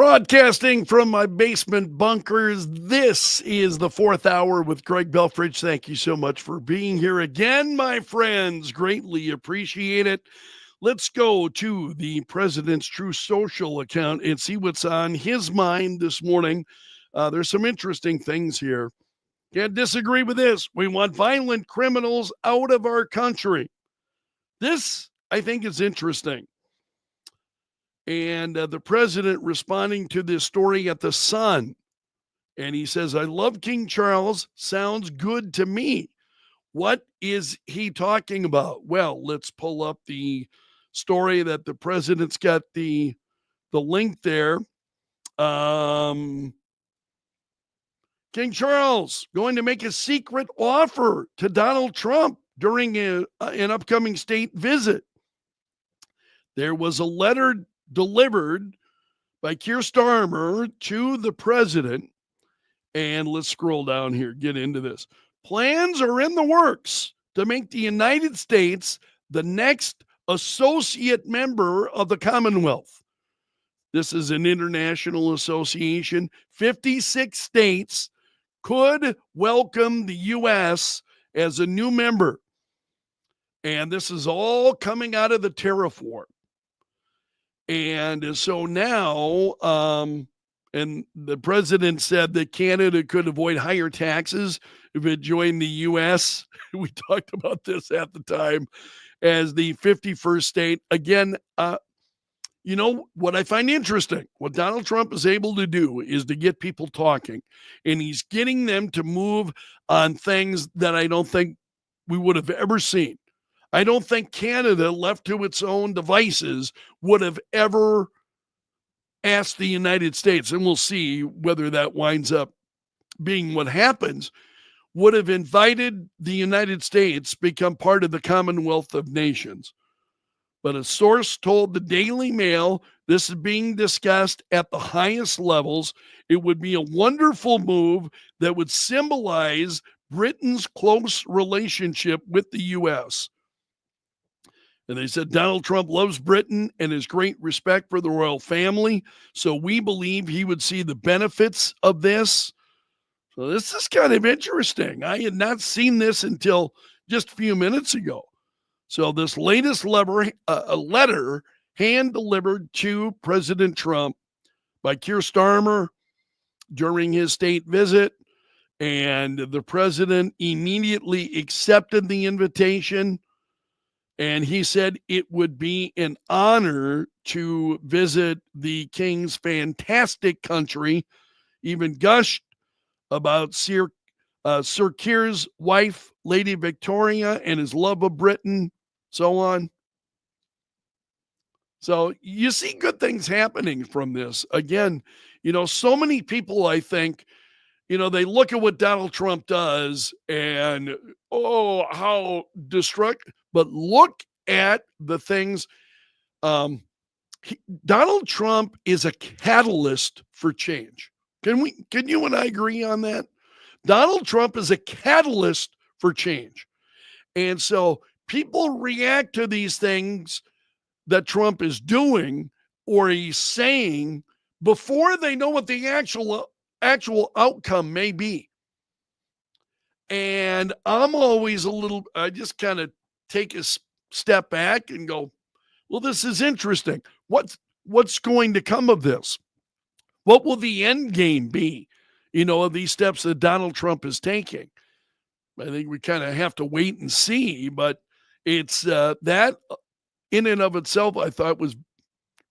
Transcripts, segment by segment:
Broadcasting from my basement bunkers, this is the fourth hour with Greg Belfrage. Thank you so much for being here again, my friends. Greatly appreciate it. Let's go to the president's True Social account and see what's on his mind this morning. There's some interesting things here. Can't disagree with this. We want violent criminals out of our country. This, I think, is interesting. And the president responding to this story at the Sun. And he says, I love King Charles. Sounds good to me. What is he talking about? Well, let's pull up the story that the president's got the link there. King Charles going to make a secret offer to Donald Trump during an upcoming state visit. There was a letter delivered by Keir Starmer to the president. And let's scroll down here, get into this. Plans are in the works to make the United States the next associate member of the Commonwealth. This is an international association. 56 states could welcome the U.S. as a new member. And this is all coming out of the tariff war. And so now, and the president said that Canada could avoid higher taxes if it joined the U.S. We talked about this at the time as the 51st state. Again, you know, what I find interesting, what Donald Trump is able to do is to get people talking. And he's getting them to move on things that I don't think we would have ever seen. I don't think Canada, left to its own devices, would have ever asked the United States, and we'll see whether that winds up being what happens, would have invited the United States become part of the Commonwealth of Nations. But a source told the Daily Mail this is being discussed at the highest levels. It would be a wonderful move that would symbolize Britain's close relationship with the U.S. And they said Donald Trump loves Britain and has great respect for the royal family. So we believe he would see the benefits of this. So this is kind of interesting. I had not seen this until just a few minutes ago. So this latest letter hand-delivered to President Trump by Keir Starmer during his state visit. And the president immediately accepted the invitation. And he said it would be an honor to visit the king's fantastic country, even gushed about Sir Keir's wife, Lady Victoria, and his love of Britain, so on. So you see good things happening from this. Again, you know, so many people, I think, you know, they look at what Donald Trump does and, oh, how destructive. But look at the things. Donald Trump is a catalyst for change. Can you and I agree on that? Donald Trump is a catalyst for change. And so people react to these things that Trump is doing or he's saying before they know what the actual outcome may be. And I'm always I just kind of take a step back and go, well, this is interesting. What's going to come of this? What will the end game be, you know, of these steps that Donald Trump is taking? I think we kind of have to wait and see, but it's that in and of itself, I thought was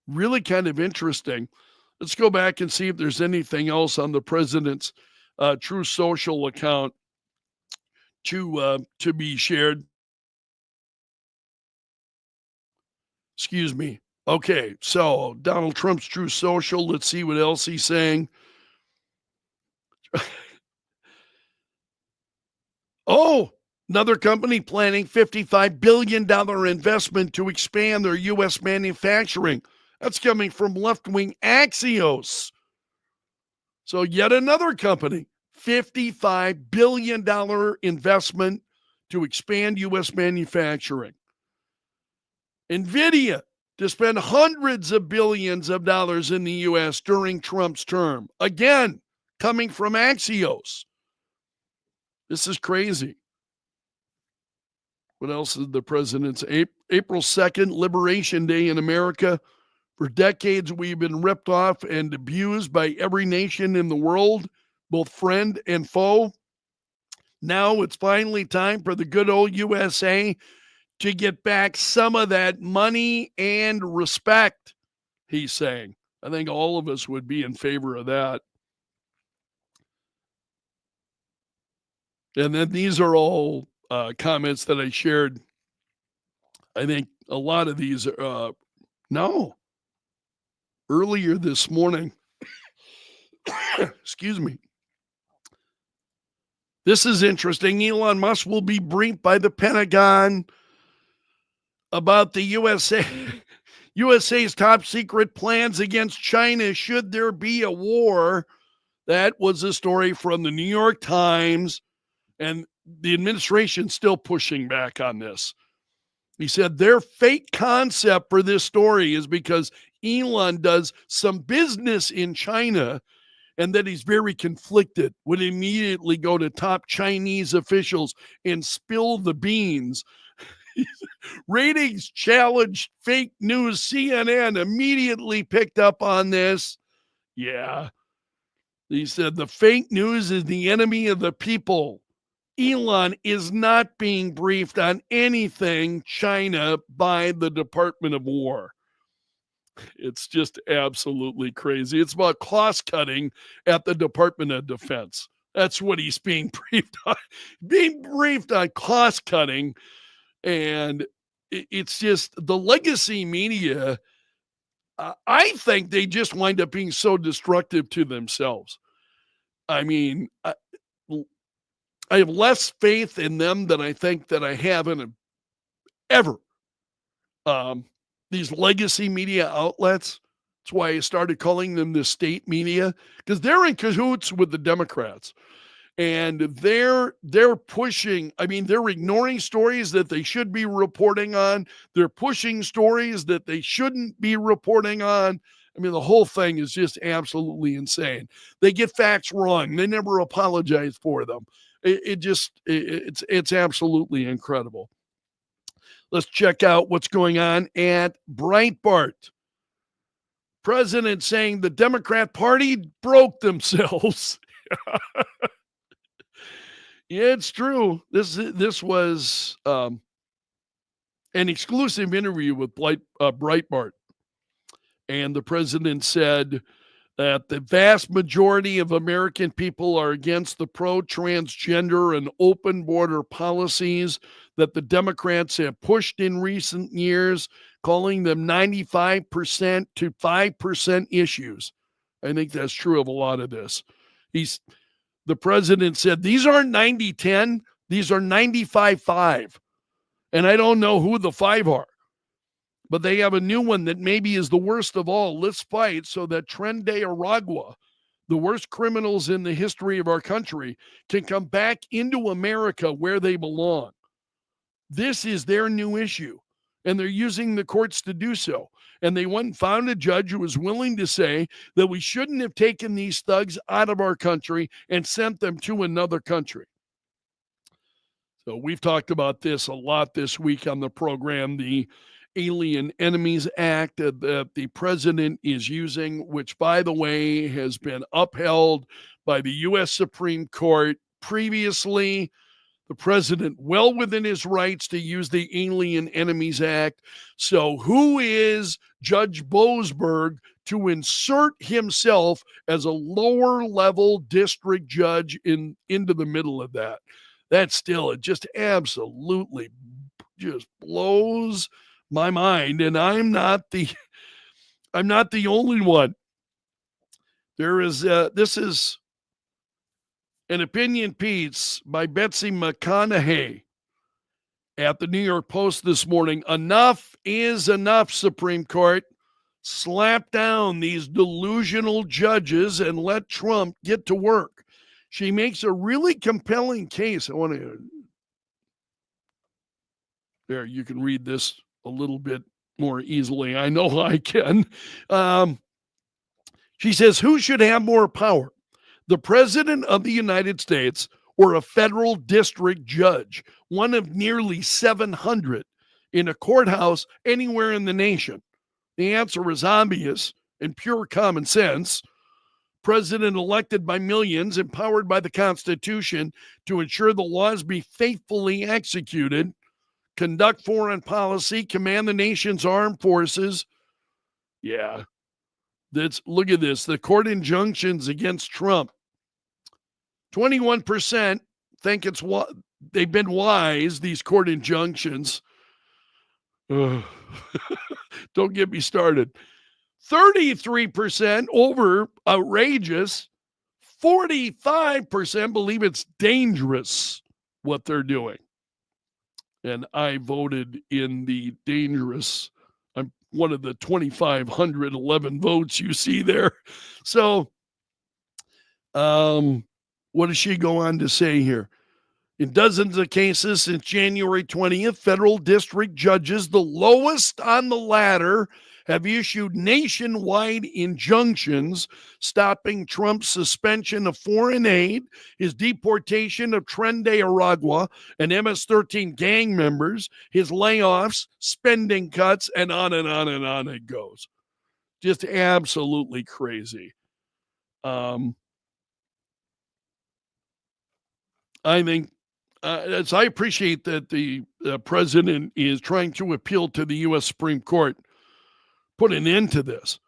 really kind of interesting. Let's go back and see if there's anything else on the president's True Social account to be shared. Excuse me. Okay, so Donald Trump's True Social. Let's see what else he's saying. Oh, another company planning $55 billion investment to expand their U.S. manufacturing. That's coming from left-wing Axios. So yet another company, $55 billion investment to expand U.S. manufacturing. NVIDIA to spend hundreds of billions of dollars in the U.S. during Trump's term. Again, coming from Axios. This is crazy. What else is the president's? April 2nd, Liberation Day in America. For decades, we've been ripped off and abused by every nation in the world, both friend and foe. Now it's finally time for the good old USA to get back some of that money and respect, he's saying. I think all of us would be in favor of that. And then these are all comments that I shared. I think a lot of these earlier this morning. Excuse me. This is interesting. Elon Musk will be briefed by the Pentagon about the USA's top secret plans against China should there be a war. That was a story from the New York Times, and the administration's still pushing back on this. He said their fake concept for this story is because Elon does some business in China and that he's very conflicted, would immediately go to top Chinese officials and spill the beans. Ratings challenged fake news. CNN immediately picked up on this. Yeah. He said the fake news is the enemy of the people. Elon is not being briefed on anything China by the Department of War. It's just absolutely crazy. It's about cost cutting at the Department of Defense. That's what he's being briefed on. Being briefed on cost cutting. And it's just the legacy media. I think they just wind up being so destructive to themselves. I mean, I have less faith in them than I think that I have in ever. These legacy media outlets. That's why I started calling them the state media, because they're in cahoots with the Democrats. And they're pushing, they're ignoring stories that they should be reporting on. They're pushing stories that they shouldn't be reporting on. The whole thing is just absolutely insane. They get facts wrong. They never apologize for them. It's absolutely incredible. Let's check out what's going on at Breitbart. President saying the Democrat Party broke themselves. Yeah, it's true. This was an exclusive interview with Breitbart. And the president said that the vast majority of American people are against the pro-transgender and open border policies that the Democrats have pushed in recent years, calling them 95% to 5% issues. I think that's true of a lot of this. The president said, these aren't 90-10, these are 95-5. And I don't know who the 5 are. But they have a new one that maybe is the worst of all. Let's fight so that Tren de Aragua, the worst criminals in the history of our country, can come back into America where they belong. This is their new issue, and they're using the courts to do so. And they went and found a judge who was willing to say that we shouldn't have taken these thugs out of our country and sent them to another country. So we've talked about this a lot this week on the program, the Alien Enemies Act that the president is using, which, by the way, has been upheld by the U.S. Supreme Court previously. The president well within his rights to use the Alien Enemies Act. So who is Judge Boasberg to insert himself as a lower level district judge into the middle of that? That still, it just absolutely just blows my mind. And I'm not the only one. This is an opinion piece by Betsy McConaughey at the New York Post this morning. Enough is enough, Supreme Court. Slap down these delusional judges and let Trump get to work. She makes a really compelling case. There, you can read this a little bit more easily. I know I can. She says, who should have more power? The President of the United States or a federal district judge, one of nearly 700 in a courthouse anywhere in the nation? The answer is obvious and pure common sense. President elected by millions, empowered by the Constitution to ensure the laws be faithfully executed, conduct foreign policy, command the nation's armed forces. Yeah, look at this. The court injunctions against Trump. 21% think they've been wise, these court injunctions. Don't get me started. 33% over outrageous. 45% believe it's dangerous what they're doing. And I voted in the dangerous. I'm one of the 2,511 votes you see there. So, what does she go on to say here? In dozens of cases since January 20th, federal district judges, the lowest on the ladder, have issued nationwide injunctions stopping Trump's suspension of foreign aid, his deportation of Tren de Aragua and MS-13 gang members, his layoffs, spending cuts, and on and on and on it goes. Just absolutely crazy. I think I appreciate that the president is trying to appeal to the U.S. Supreme Court, put an end to this.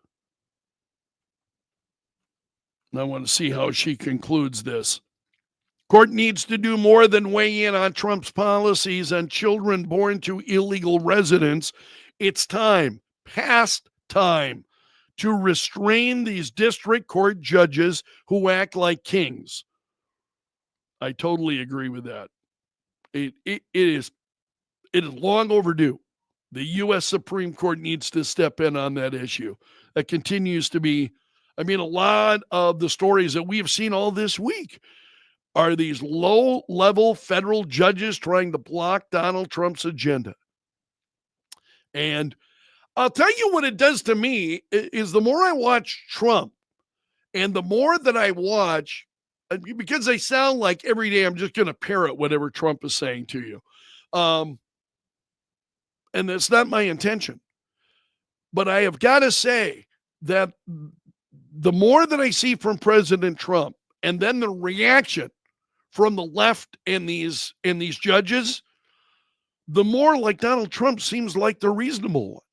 And I want to see how she concludes this. Court needs to do more than weigh in on Trump's policies on children born to illegal residents. It's time, past time, to restrain these district court judges who act like kings. I totally agree with that. It is long overdue. The U.S. Supreme Court needs to step in on that issue. That continues to be, a lot of the stories that we have seen all this week are these low-level federal judges trying to block Donald Trump's agenda. And I'll tell you what it does to me is the more I watch Trump and the more that I watch, because they sound like every day I'm just going to parrot whatever Trump is saying to you. And that's not my intention. But I have got to say that the more that I see from President Trump and then the reaction from the left and these judges, the more like Donald Trump seems like the reasonable one.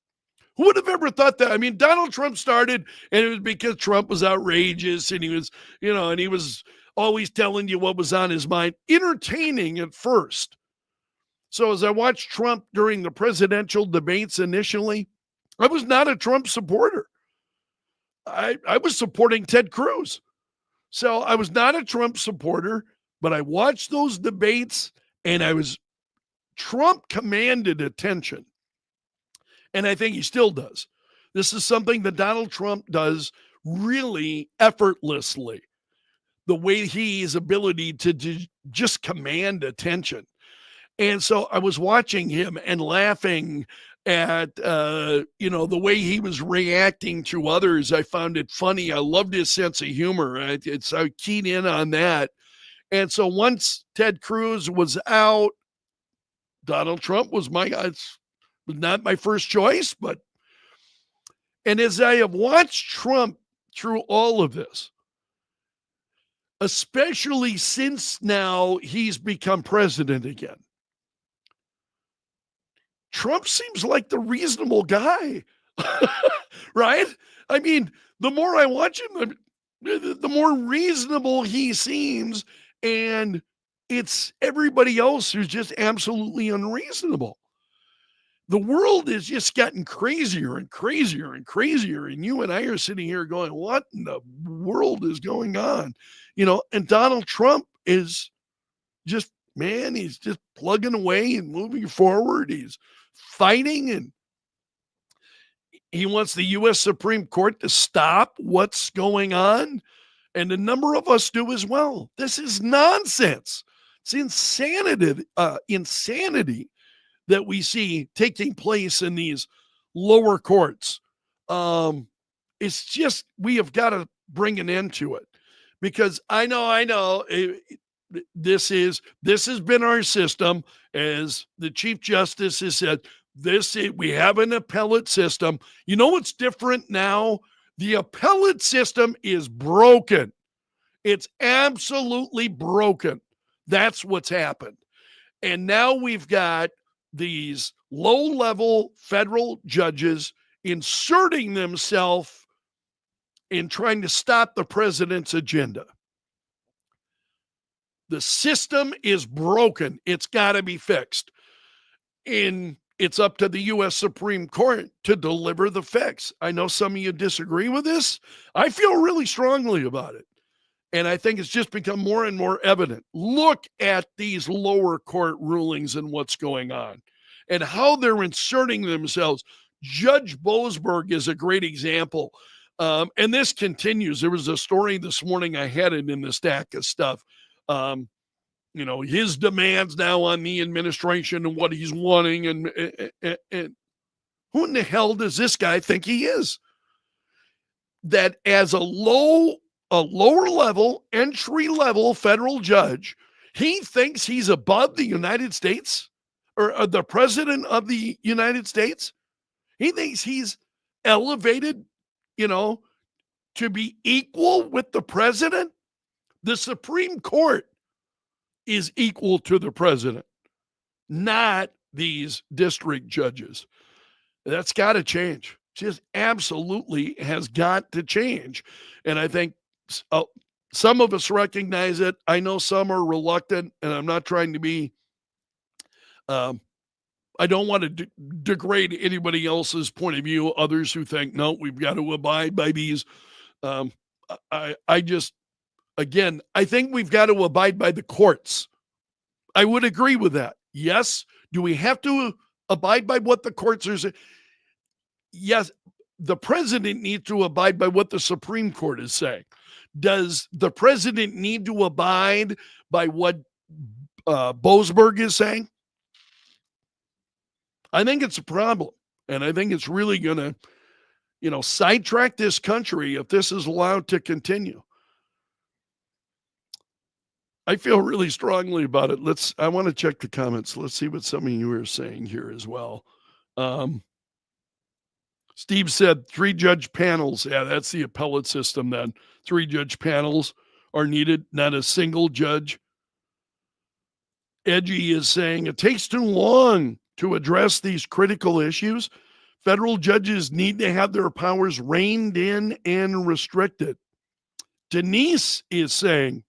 Who would have ever thought that? Donald Trump started, and it was because Trump was outrageous, and he was, and he was always telling you what was on his mind, entertaining at first. So as I watched Trump during the presidential debates initially, I was not a Trump supporter. I was supporting Ted Cruz. So I was not a Trump supporter, but I watched those debates, and Trump commanded attention. And I think he still does. This is something that Donald Trump does really effortlessly. The way his ability to just command attention. And so I was watching him and laughing at, the way he was reacting to others. I found it funny. I loved his sense of humor. I keyed in on that. And so once Ted Cruz was out, Donald Trump was not my first choice, and as I have watched Trump through all of this, especially since now he's become president again, Trump seems like the reasonable guy, right? The more I watch him, the more reasonable he seems, and it's everybody else who's just absolutely unreasonable. The world is just getting crazier and crazier and crazier. And you and I are sitting here going, what in the world is going on? And Donald Trump is just, he's just plugging away and moving forward. He's fighting, and he wants the U.S. Supreme Court to stop what's going on. And a number of us do as well. This is nonsense. It's insanity that we see taking place in these lower courts. It's just, we have got to bring an end to it, because I know this has been our system. As the Chief Justice has said, we have an appellate system. You know what's different now? The appellate system is broken. It's absolutely broken. That's what's happened. And now we've got these low-level federal judges inserting themselves in trying to stop the president's agenda. The system is broken. It's got to be fixed. And it's up to the U.S. Supreme Court to deliver the fix. I know some of you disagree with this. I feel really strongly about it. And I think it's just become more and more evident. Look at these lower court rulings and what's going on and how they're inserting themselves. Judge Boasberg is a great example. And this continues. There was a story this morning. I had it in the stack of stuff. His demands now on the administration and what he's wanting. And who in the hell does this guy think he is? That as a lower level, entry level federal judge, he thinks he's above the United States or the president of the United States. He thinks he's elevated, to be equal with the president. The Supreme Court is equal to the president, not these district judges. That's got to change. Just absolutely has got to change. And I think some of us recognize it. I know some are reluctant, and I'm not trying to be, I don't want to degrade anybody else's point of view. Others who think, no, we've got to abide by these. I think we've got to abide by the courts. I would agree with that. Yes. Do we have to abide by what the courts are saying? Yes. The president needs to abide by what the Supreme Court is saying. Does the president need to abide by what Boasberg is saying? I think it's a problem. And I think it's really going to, sidetrack this country if this is allowed to continue. I feel really strongly about it. I want to check the comments. Let's see what some of you are saying here as well. Steve said 3-judge panels. Yeah, that's the appellate system then. 3-judge panels are needed, not a single judge. Edgy is saying it takes too long to address these critical issues. Federal judges need to have their powers reined in and restricted. Denise is saying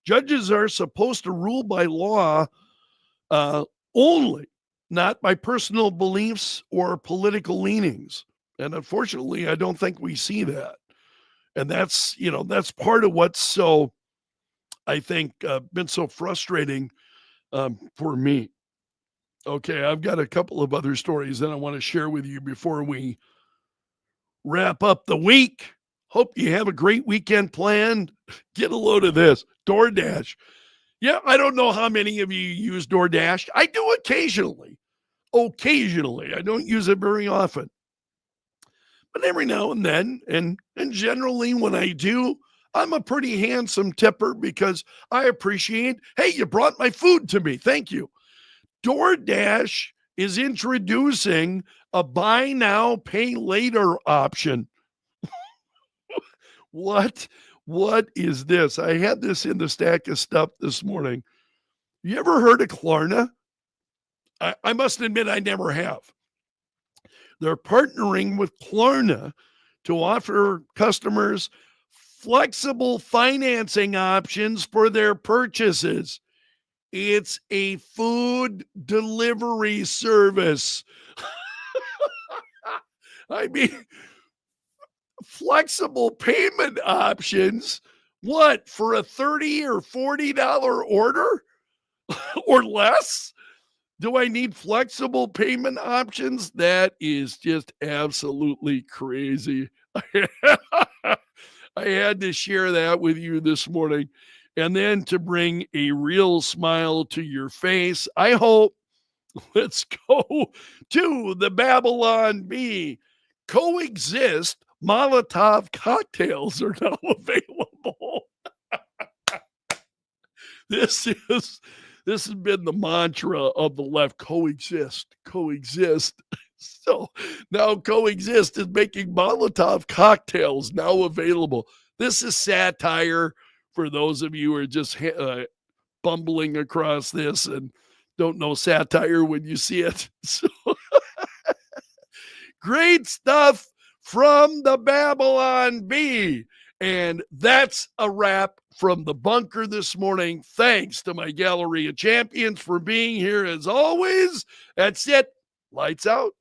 judges are supposed to rule by law only, not by personal beliefs or political leanings. And unfortunately, I don't think we see that. And that's part of what's so, I think, been so frustrating for me. Okay, I've got a couple of other stories that I want to share with you before we wrap up the week. Hope you have a great weekend planned. Get a load of this. DoorDash. Yeah, I don't know how many of you use DoorDash. I do occasionally. I don't use it very often. But every now and then, and generally when I do, I'm a pretty handsome tipper because I appreciate, hey, you brought my food to me. Thank you. DoorDash is introducing a buy now, pay later option. What is this? I had this in the stack of stuff this morning. You ever heard of Klarna? I must admit I never have. They're partnering with Klarna to offer customers flexible financing options for their purchases. It's a food delivery service. I mean, flexible payment options. What, for a $30 or $40 order or less? Do I need flexible payment options? That is just absolutely crazy. I had to share that with you this morning. And then to bring a real smile to your face, I hope Let's go to the Babylon Bee. Coexist Molotov cocktails are now available. This has been the mantra of the left. Coexist. So now Coexist is making Molotov cocktails now available. This is satire for those of you who are just bumbling across this and don't know satire when you see it. So great stuff from the Babylon Bee. And that's a wrap from the bunker this morning. Thanks to my gallery of champions for being here as always. That's it. Lights out.